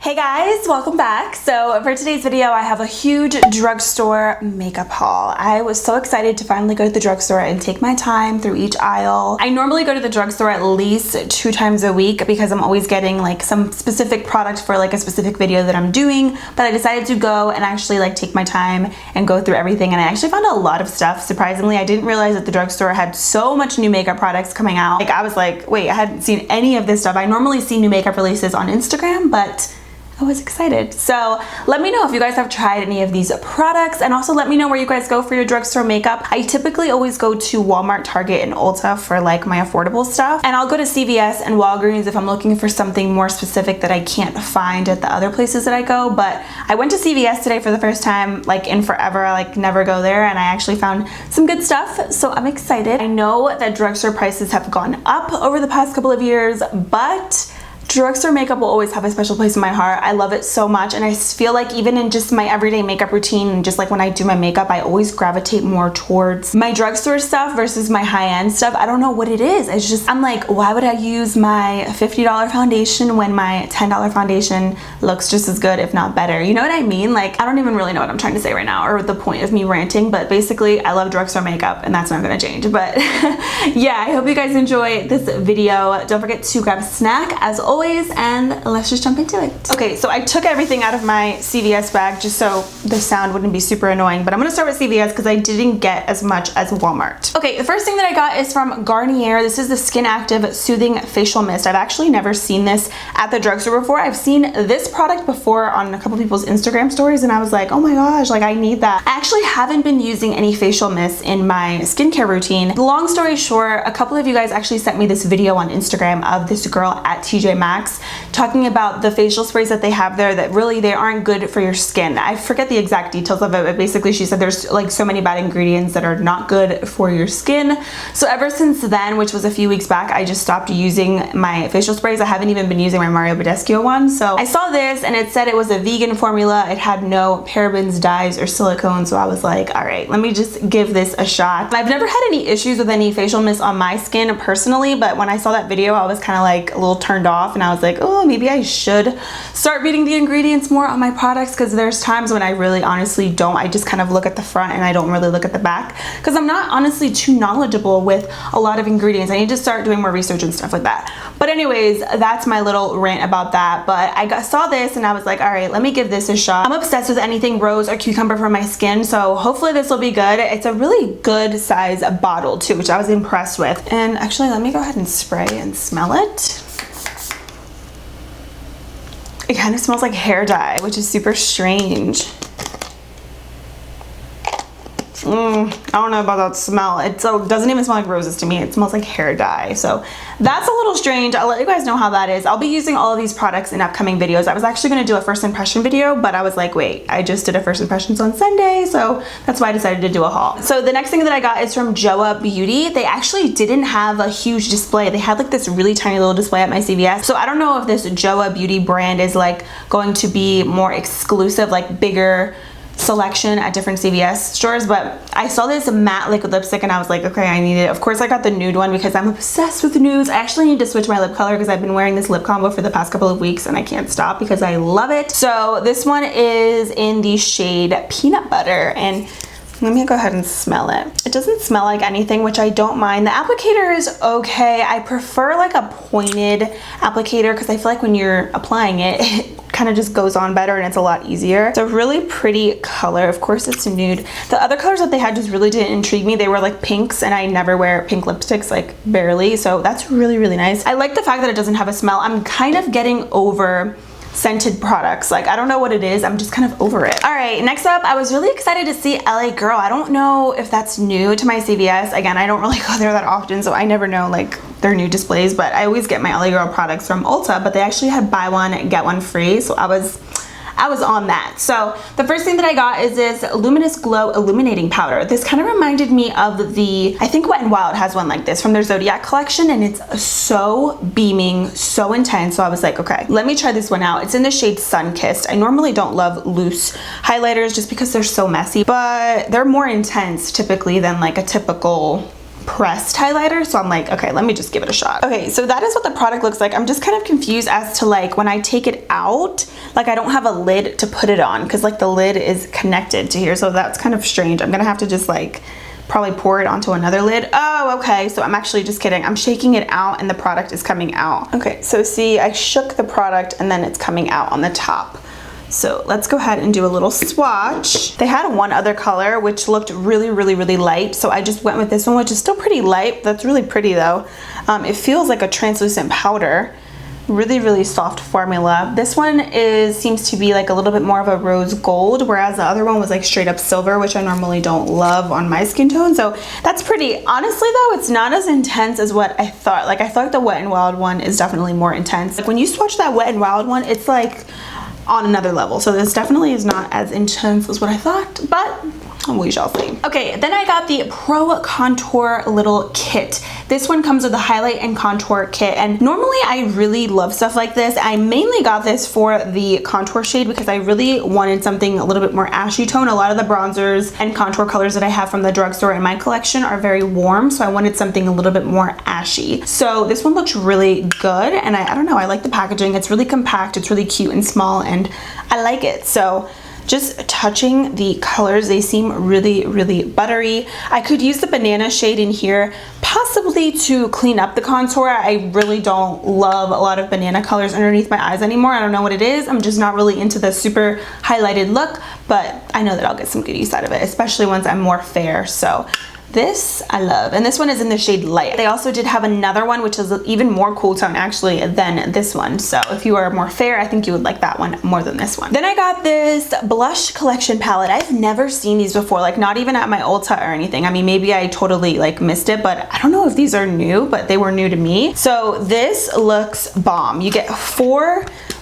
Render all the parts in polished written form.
Hey guys, welcome back. So for today's video, I have a huge drugstore makeup haul. I was so excited to finally go to the drugstore and take my time through each aisle. I normally go to the drugstore at least 2 times a week because I'm always getting like some specific product for like a specific video that I'm doing, but I decided to go and actually like take my time and go through everything, and I actually found a lot of stuff. Surprisingly, I didn't realize that the drugstore had so much new makeup products coming out. Like I was like, wait, I hadn't seen any of this stuff. I normally see new makeup releases on Instagram, but I was excited. So let me know if you guys have tried any of these products, and also let me know where you guys go for your drugstore makeup. I typically always go to Walmart, Target, and Ulta for like my affordable stuff, and I'll go to CVS and Walgreens if I'm looking for something more specific that I can't find at the other places that I go. But I went to CVS today for the first time like in forever. I like never go there, and I actually found some good stuff, so I'm excited. I know that drugstore prices have gone up over the past couple of years, but drugstore makeup will always have a special place in my heart. I love it so much, and I feel like even in just my everyday makeup routine and just like when I do my makeup, I always gravitate more towards my drugstore stuff versus my high-end stuff. I don't know what it is. It's just, I'm like, why would I use my $50 foundation when my $10 foundation looks just as good, if not better? You know what I mean? Like, I don't even really know what I'm trying to say right now or the point of me ranting, but basically I love drugstore makeup and that's not gonna change. But yeah, I hope you guys enjoy this video. Don't forget to grab a snack as always, and let's just jump into it. Okay, so I took everything out of my CVS bag just so the sound wouldn't be super annoying, but I'm gonna start with CVS because I didn't get as much as Walmart. Okay, the first thing that I got is from Garnier. This is the Skin Active Soothing Facial Mist. I've actually never seen this at the drugstore before. I've seen this product before on a couple people's Instagram stories, and I was like, oh my gosh, like I need that. I actually haven't been using any facial mists in my skincare routine. Long story short, a couple of you guys actually sent me this video on Instagram of this girl at TJ Maxx talking about the facial sprays that they have there that really they aren't good for your skin. I forget the exact details of it, but basically she said there's like so many bad ingredients that are not good for your skin. So ever since then, which was a few weeks back, I just stopped using my facial sprays. I haven't even been using my Mario Badescu one. So I saw this and it said it was a vegan formula. It had no parabens, dyes, or silicone. So I was like, all right, let me just give this a shot. I've never had any issues with any facial mist on my skin personally, but when I saw that video, I was kind of like a little turned off, and I was like, oh, maybe I should start reading the ingredients more on my products, because there's times when I really honestly don't. I just kind of look at the front and I don't really look at the back because I'm not honestly too knowledgeable with a lot of ingredients. I need to start doing more research and stuff with that. But anyways, that's my little rant about that. But I saw this and I was like, all right, let me give this a shot. I'm obsessed with anything rose or cucumber for my skin, so hopefully this will be good. It's a really good size bottle too, which I was impressed with. And actually, let me go ahead and spray and smell it. It kind of smells like hair dye, which is super strange. I don't know about that smell. It doesn't even smell like roses to me. It smells like hair dye. So that's a little strange. I'll let you guys know how that is. I'll be using all of these products in upcoming videos. I was actually going to do a first impression video, but I was like, wait, I just did a first impressions on Sunday, so that's why I decided to do a haul. So the next thing that I got is from Joa Beauty. They actually didn't have a huge display. They had like this really tiny little display at my CVS. So I don't know if this Joa Beauty brand is like going to be more exclusive, like bigger selection at different CVS stores, but I saw this matte liquid lipstick and I was like, okay, I need it. Of course I got the nude one because I'm obsessed with nudes. I actually need to switch my lip color because I've been wearing this lip combo for the past couple of weeks and I can't stop because I love it. So this one is in the shade Peanut Butter, and let me go ahead and smell it. It doesn't smell like anything, which I don't mind. The applicator is okay. I prefer like a pointed applicator because I feel like when you're applying it, it kind of just goes on better and it's a lot easier. It's a really pretty color. Of course it's nude. The other colors that they had just really didn't intrigue me. They were like pinks, and I never wear pink lipsticks, like barely. So that's really, really nice. I like the fact that it doesn't have a smell. I'm kind of getting over scented products. Like, I don't know what it is. I'm just kind of over it. All right, next up, I was really excited to see LA Girl. I don't know if that's new to my CVS. Again, I don't really go there that often, so I never know like their new displays, but I always get my LA Girl products from Ulta, but they actually had buy one, get one free, so I was on that. So the first thing that I got is this Luminous Glow Illuminating Powder. This kind of reminded me of the, I think Wet n Wild has one like this from their Zodiac collection, and it's so beaming, so intense. So I was like, okay, let me try this one out. It's in the shade Sunkissed. I normally don't love loose highlighters just because they're so messy, but they're more intense typically than like a typical pressed highlighter, so I'm like, okay, let me just give it a shot. Okay, so that is what the product looks like. I'm just kind of confused as to like when I take it out, like I don't have a lid to put it on because like the lid is connected to here, so that's kind of strange. I'm gonna have to just like probably pour it onto another lid. Oh, okay, so I'm actually just kidding. I'm shaking it out and the product is coming out. Okay, so see, I shook the product and then it's coming out on the top. So let's go ahead and do a little swatch. They had one other color which looked really light, so I just went with this one, which is still pretty light. That's really pretty though. It feels like a translucent powder. Really soft formula. This one seems to be like a little bit more of a rose gold, whereas the other one was like straight up silver, which I normally don't love on my skin tone. So that's pretty. Honestly though, it's not as intense as what I thought. Like I thought the Wet n Wild one is definitely more intense. Like when you swatch that Wet n Wild one, it's like on another level. So this definitely is not as intense as what I thought, but we shall see. Okay, then I got the Pro Contour little kit. This one comes with the highlight and contour kit, and normally I really love stuff like this. I mainly got this for the contour shade because I really wanted something a little bit more ashy tone. A lot of the bronzers and contour colors that I have from the drugstore in my collection are very warm, so I wanted something a little bit more ashy. So this one looks really good, and I don't know, I like the packaging. It's really compact, it's really cute and small, and I like it. So just touching the colors, they seem really buttery. I could use the banana shade in here possibly to clean up the contour. I really don't love a lot of banana colors underneath my eyes anymore. I don't know what it is. I'm just not really into the super highlighted look, but I know that I'll get some good use out of it, especially once I'm more fair. So this I love, and this one is in the shade Light. They also did have another one which is even more cool tone actually than this one, so if you are more fair, I think you would like that one more than this one. Then I got this blush collection palette. I've never seen these before, like not even at my Ulta or anything. I mean, maybe I totally like missed it, but I don't know if these are new, but they were new to me. So this looks bomb. You get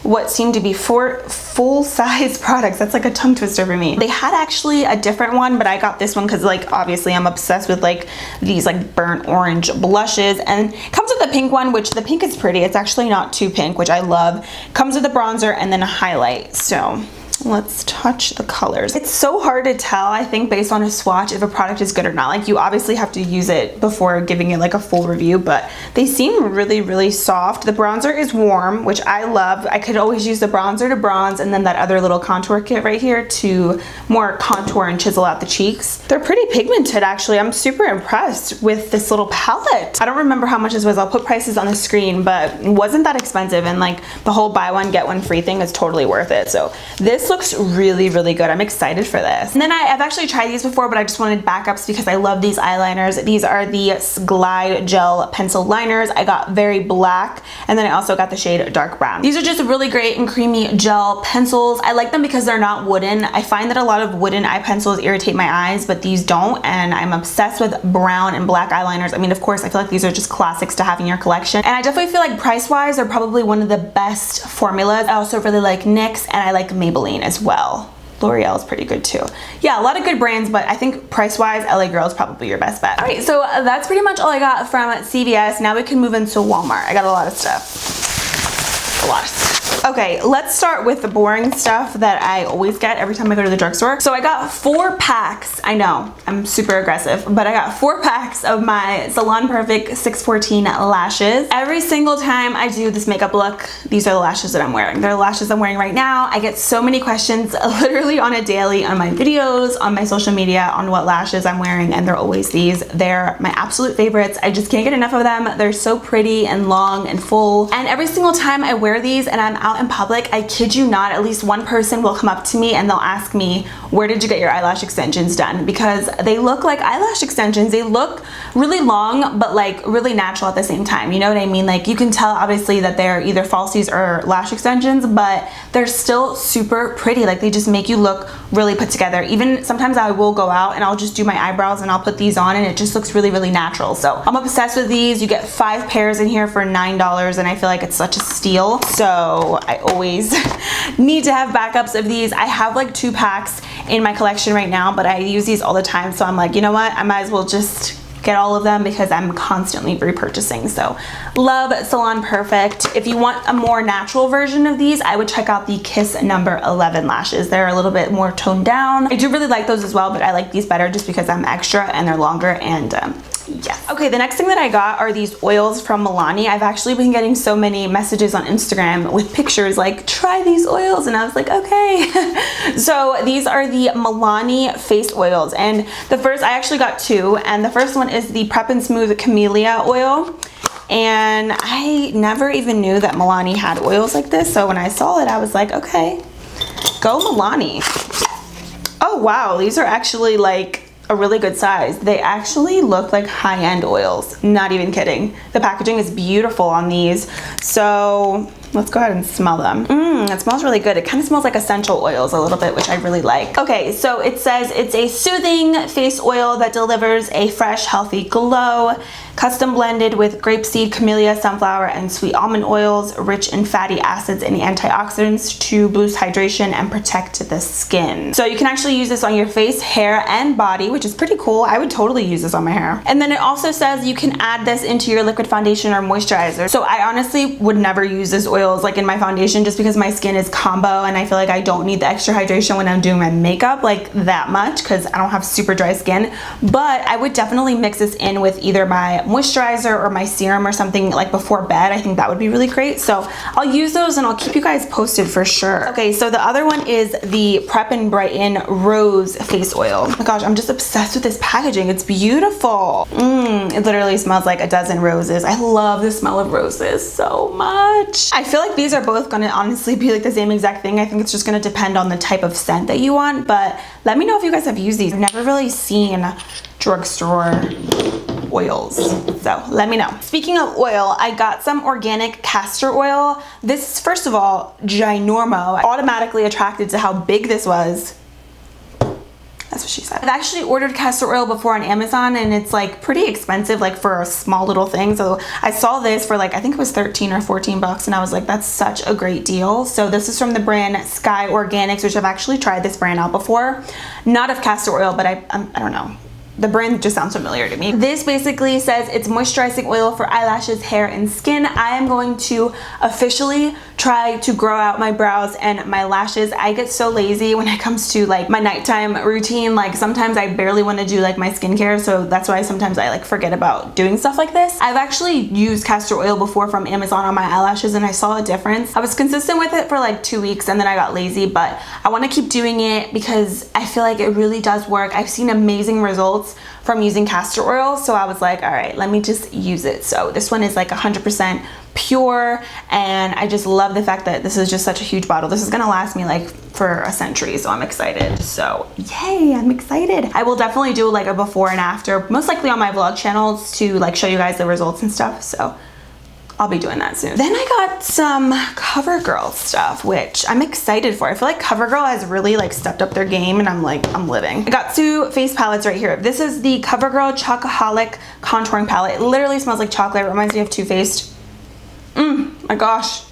what seem to be four full-size products. That's like a tongue twister for me. They had actually a different one, but I got this one because like obviously I'm obsessed with like these like burnt orange blushes, and comes with the pink one, which the pink is pretty. It's actually not too pink, which I love. Comes with a bronzer and then a highlight. So let's touch the colors. It's so hard to tell, I think, based on a swatch if a product is good or not. Like you obviously have to use it before giving it like a full review, but they seem really soft. The bronzer is warm, which I love. I could always use the bronzer to bronze, and then that other little contour kit right here to more contour and chisel out the cheeks. They're pretty pigmented actually. I'm super impressed with this little palette. I don't remember how much this was. I'll put prices on the screen, but it wasn't that expensive, and like the whole buy one get one free thing is totally worth it. So this looks really good. I'm excited for this. And then I've actually tried these before, but I just wanted backups because I love these eyeliners. These are the Glide Gel Pencil Liners. I got Very Black, and then I also got the shade Dark Brown. These are just really great and creamy gel pencils. I like them because they're not wooden. I find that a lot of wooden eye pencils irritate my eyes, but these don't, and I'm obsessed with brown and black eyeliners. I mean, of course, I feel like these are just classics to have in your collection, and I definitely feel like price-wise they're probably one of the best formulas. I also really like NYX, and I like Maybelline as well. L'Oreal is pretty good too. Yeah, a lot of good brands, but I think price-wise, LA Girl is probably your best bet. All right, so that's pretty much all I got from CVS. Now we can move into Walmart. I got a lot of stuff. A lot of stuff. Okay, let's start with the boring stuff that I always get every time I go to the drugstore. So I got 4 packs. I know, I'm super aggressive, but I got 4 packs of my Salon Perfect 614 lashes. Every single time I do this makeup look, these are the lashes that I'm wearing. They're the lashes I'm wearing right now. I get so many questions literally on a daily on my videos, on my social media, on what lashes I'm wearing, and they're always these. They're my absolute favorites. I just can't get enough of them. They're so pretty and long and full, and every single time I wear these and I'm out in public, I kid you not, at least one person will come up to me and they'll ask me, where did you get your eyelash extensions done? Because they look like eyelash extensions. They look really long, but like really natural at the same time. You know what I mean? Like you can tell obviously that they're either falsies or lash extensions, but they're still super pretty. Like they just make you look really put together. Even sometimes I will go out and I'll just do my eyebrows and I'll put these on and it just looks really natural. So I'm obsessed with these. You get 5 pairs in here for $9, and I feel like it's such a steal. So I always need to have backups of these. I have like 2 packs in my collection right now, but I use these all the time, so I'm like, you know what, I might as well just get all of them because I'm constantly repurchasing. So love Salon Perfect. If you want a more natural version of these, I would check out the Kiss number 11 lashes. They're a little bit more toned down. I do really like those as well, but I like these better just because I'm extra and they're longer, and Yes. Okay, the next thing that I got are these oils from Milani. I've actually been getting so many messages on Instagram with pictures like, try these oils, and I was like, okay. So these are the Milani face oils, and the first, I actually got two, and the first one is the Prep and Smooth Camellia oil. And I never even knew that Milani had oils like this, so when I saw it, I was like, okay, go Milani. Oh wow, these are actually like a really good size. They actually look like high-end oils, not even kidding. The packaging is beautiful on these, so let's go ahead and smell them. It smells really good. It kind of smells like essential oils a little bit, which I really like. Okay, so it says it's a soothing face oil that delivers a fresh, healthy glow, custom blended with grapeseed, camellia, sunflower, and sweet almond oils, rich in fatty acids and antioxidants to boost hydration and protect the skin. So you can actually use this on your face, hair, and body, which is pretty cool. I would totally use this on my hair. And then it also says you can add this into your liquid foundation or moisturizer. So I honestly would never use this oils like in my foundation just because my skin is combo and I feel like I don't need the extra hydration when I'm doing my makeup like that much because I don't have super dry skin. But I would definitely mix this in with either my moisturizer or my serum or something like before bed. I think that would be really great. So I'll use those and I'll keep you guys posted for sure. Okay, so the other one is the Prep and Brighten Rose Face Oil. Oh my gosh, I'm just obsessed with this packaging. It's beautiful. It literally smells like a dozen roses. I love the smell of roses so much. I feel like these are both gonna honestly be like the same exact thing. I think it's just gonna depend on the type of scent that you want, but let me know if you guys have used these. I've never really seen drugstore oils, so let me know. Speaking of oil, I got some organic castor oil. This is, first of all, ginormo. I automatically attracted to how big this was. That's what she said. I've actually ordered castor oil before on Amazon and it's like pretty expensive like for a small little thing. So I saw this for like, I think it was 13 or 14 bucks and I was like, that's such a great deal. So this is from the brand Sky Organics, which I've actually tried this brand out before. Not of castor oil, but I don't know. The brand just sounds familiar to me. This basically says it's moisturizing oil for eyelashes, hair, and skin. I am going to officially try to grow out my brows and my lashes. I get so lazy when it comes to like my nighttime routine. Like sometimes I barely want to do like my skincare, so that's why sometimes I like forget about doing stuff like this. I've actually used castor oil before from Amazon on my eyelashes and I saw a difference. I was consistent with it for like 2 weeks and then I got lazy, but I want to keep doing it because I feel like it really does work. I've seen amazing results from using castor oil, so I was like, all right, let me just use it. So this one is like 100% pure and I just love the fact that this is just such a huge bottle. This is gonna last me like for a century, so I'm excited. So yay, I'm excited. I will definitely do like a before and after, most likely on my vlog channels to like show you guys the results and stuff, so I'll be doing that soon. Then I got some CoverGirl stuff, which I'm excited for. I feel like CoverGirl has really like stepped up their game and I'm living. I got two face palettes right here. This is the CoverGirl Chocoholic Contouring Palette. It literally smells like chocolate. It reminds me of Too Faced. My gosh.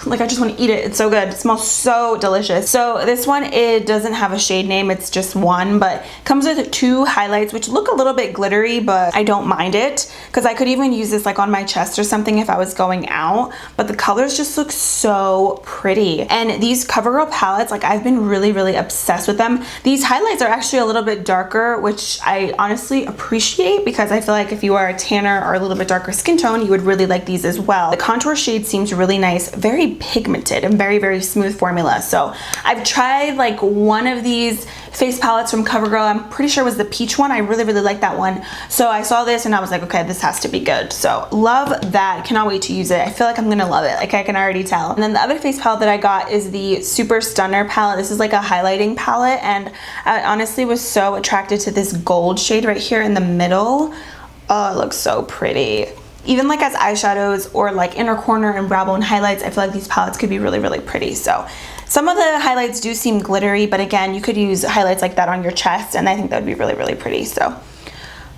Like I just want to eat it. It's so good. It smells so delicious. So this one, it doesn't have a shade name. It's just one, but it comes with two highlights, which look a little bit glittery, but I don't mind it because I could even use this like on my chest or something if I was going out, but the colors just look so pretty. And these CoverGirl palettes, like I've been really obsessed with them. These highlights are actually a little bit darker, which I honestly appreciate because I feel like if you are a tanner or a little bit darker skin tone, you would really like these as well. The contour shade seems really nice, very pigmented and very smooth formula. So I've tried like one of these face palettes from CoverGirl. I'm pretty sure it was the peach one. I really like that one. So I saw this and I was like, okay, this has to be good. So love that. Cannot wait to use it. I feel like I'm gonna love it. Like I can already tell. And then the other face palette that I got is the Super Stunner palette. This is like a highlighting palette and I honestly was so attracted to this gold shade right here in the middle. Oh, it looks so pretty. Even like as eyeshadows or like inner corner and brow bone highlights, I feel like these palettes could be really pretty. So some of the highlights do seem glittery, but again, you could use highlights like that on your chest and I think that would be really pretty. So,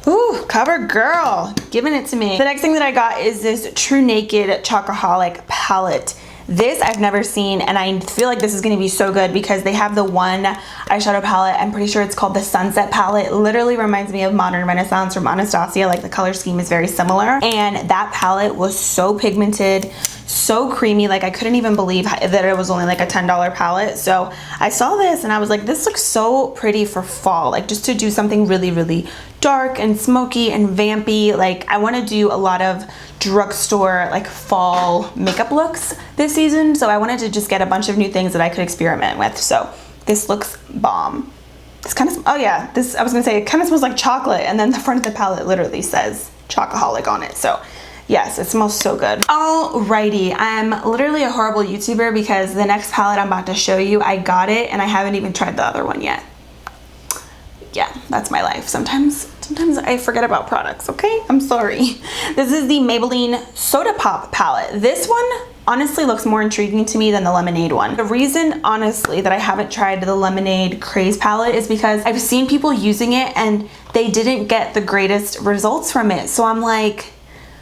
ooh, CoverGirl, giving it to me. The next thing that I got is this True Naked Chocoholic palette. This I've never seen and I feel like this is going to be so good because they have the one eyeshadow palette. I'm pretty sure it's called the Sunset palette. It literally reminds me of Modern Renaissance from Anastasia. Like the color scheme is very similar and that palette was so pigmented, so creamy. Like I couldn't even believe that it was only like a $10 palette. So I saw this and I was like, this looks so pretty for fall, like just to do something really, really dark and smoky and vampy. Like I want to do a lot of drugstore like fall makeup looks this season. So I wanted to just get a bunch of new things that I could experiment with. So this looks bomb. This kind of, oh yeah, this, I was gonna say, it kind of smells like chocolate, and then the front of the palette literally says Chocoholic on it. So yes, it smells so good. Alrighty, I'm literally a horrible YouTuber because the next palette I'm about to show you, I got it and I haven't even tried the other one yet. Yeah, that's my life. Sometimes I forget about products, okay? I'm sorry. This is the Maybelline Soda Pop palette. This one honestly looks more intriguing to me than the lemonade one. The reason, honestly, that I haven't tried the lemonade craze palette is because I've seen people using it and they didn't get the greatest results from it. So I'm like,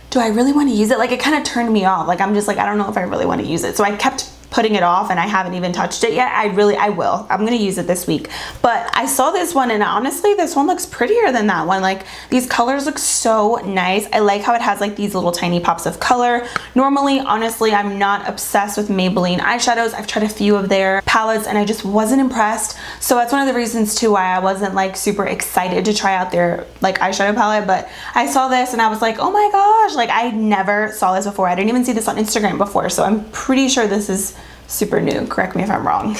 do I really want to use it? Like it kind of turned me off. Like I'm just like, I don't know if I really want to use it. So I kept putting it off and I haven't even touched it yet. I will. I'm gonna use it this week. But I saw this one and honestly, this one looks prettier than that one. Like these colors look so nice. I like how it has like these little tiny pops of color. Normally, honestly, I'm not obsessed with Maybelline eyeshadows. I've tried a few of their palettes and I just wasn't impressed. So that's one of the reasons too why I wasn't like super excited to try out their like eyeshadow palette. But I saw this and I was like, oh my gosh, like I never saw this before. I didn't even see this on Instagram before. So I'm pretty sure this is super new. Correct me if I'm wrong.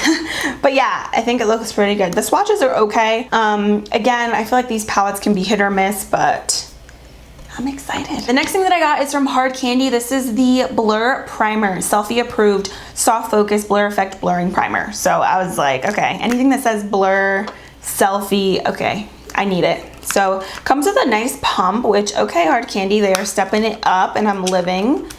But yeah, I think it looks pretty good. The swatches are okay. Again, I feel like these palettes can be hit or miss, but I'm excited. The next thing that I got is from Hard Candy. This is the Blur Primer, selfie approved, soft focus blur effect blurring primer. So I was like, okay, anything that says blur, selfie, okay, I need it. So comes with a nice pump, which, okay, Hard Candy, they are stepping it up and I'm living.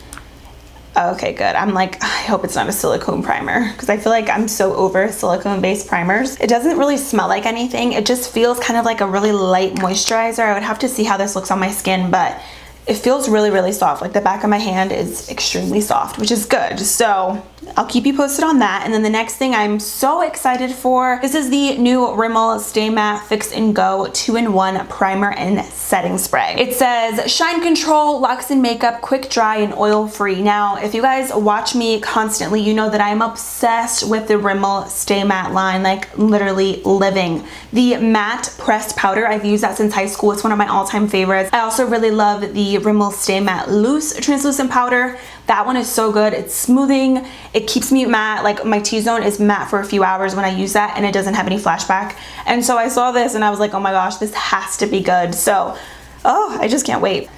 Okay, good. I'm like, I hope it's not a silicone primer because I feel like I'm so over silicone based primers. It doesn't really smell like anything. It just feels kind of like a really light moisturizer. I would have to see how this looks on my skin, but it feels really, really soft. Like the back of my hand is extremely soft, which is good. So I'll keep you posted on that. And then the next thing I'm so excited for, this is the new Rimmel Stay Matte Fix and Go 2-in-1 Primer and Setting Spray. It says shine control, locks in makeup, quick dry and oil free. Now, if you guys watch me constantly, you know that I'm obsessed with the Rimmel Stay Matte line, like literally living. The matte pressed powder, I've used that since high school. It's one of my all-time favorites. I also really love the Rimmel Stay Matte Loose Translucent Powder. That one is so good. It's smoothing. It keeps me matte. Like my T-zone is matte for a few hours when I use that and it doesn't have any flashback. And so I saw this and I was like, oh my gosh, this has to be good. So, oh, I just can't wait.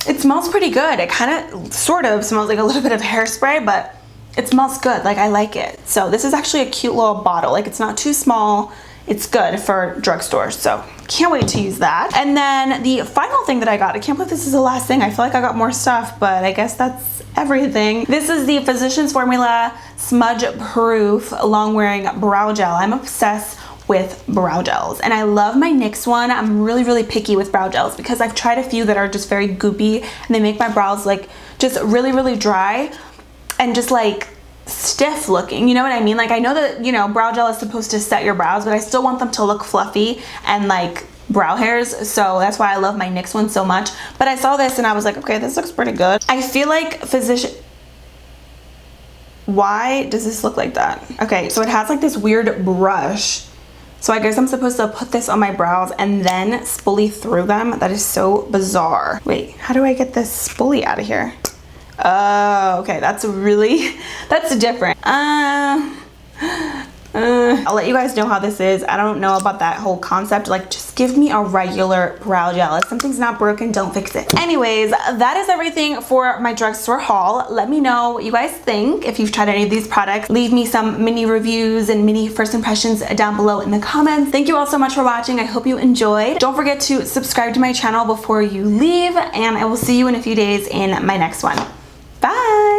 It smells pretty good. It kind of sort of smells like a little bit of hairspray, but it smells good. Like I like it. So this is actually a cute little bottle. Like it's not too small. It's good for drugstore, so can't wait to use that. And then the final thing that I got, I can't believe this is the last thing. I feel like I got more stuff, but I guess that's everything. This is the Physicians Formula Smudge Proof Long Wearing Brow Gel. I'm obsessed with brow gels and I love my NYX one. I'm really, really picky with brow gels because I've tried a few that are just very goopy and they make my brows like just really, really dry and just like stiff looking, you know what I mean? Like I know that, you know, brow gel is supposed to set your brows, but I still want them to look fluffy and like brow hairs, so that's why I love my NYX one so much. But I saw this and I was like, okay, this looks pretty good. I feel like why does this look like that? Okay, so it has like this weird brush, so I guess I'm supposed to put this on my brows and then spoolie through them. That is so bizarre. Wait, how do I get this spoolie out of here? Oh, okay, that's different. I'll let you guys know how this is. I don't know about that whole concept. Like, just give me a regular brow gel. If something's not broken, don't fix it. Anyways, that is everything for my drugstore haul. Let me know what you guys think. If you've tried any of these products, leave me some mini reviews and mini first impressions down below in the comments. Thank you all so much for watching. I hope you enjoyed. Don't forget to subscribe to my channel before you leave, and I will see you in a few days in my next one. Bye!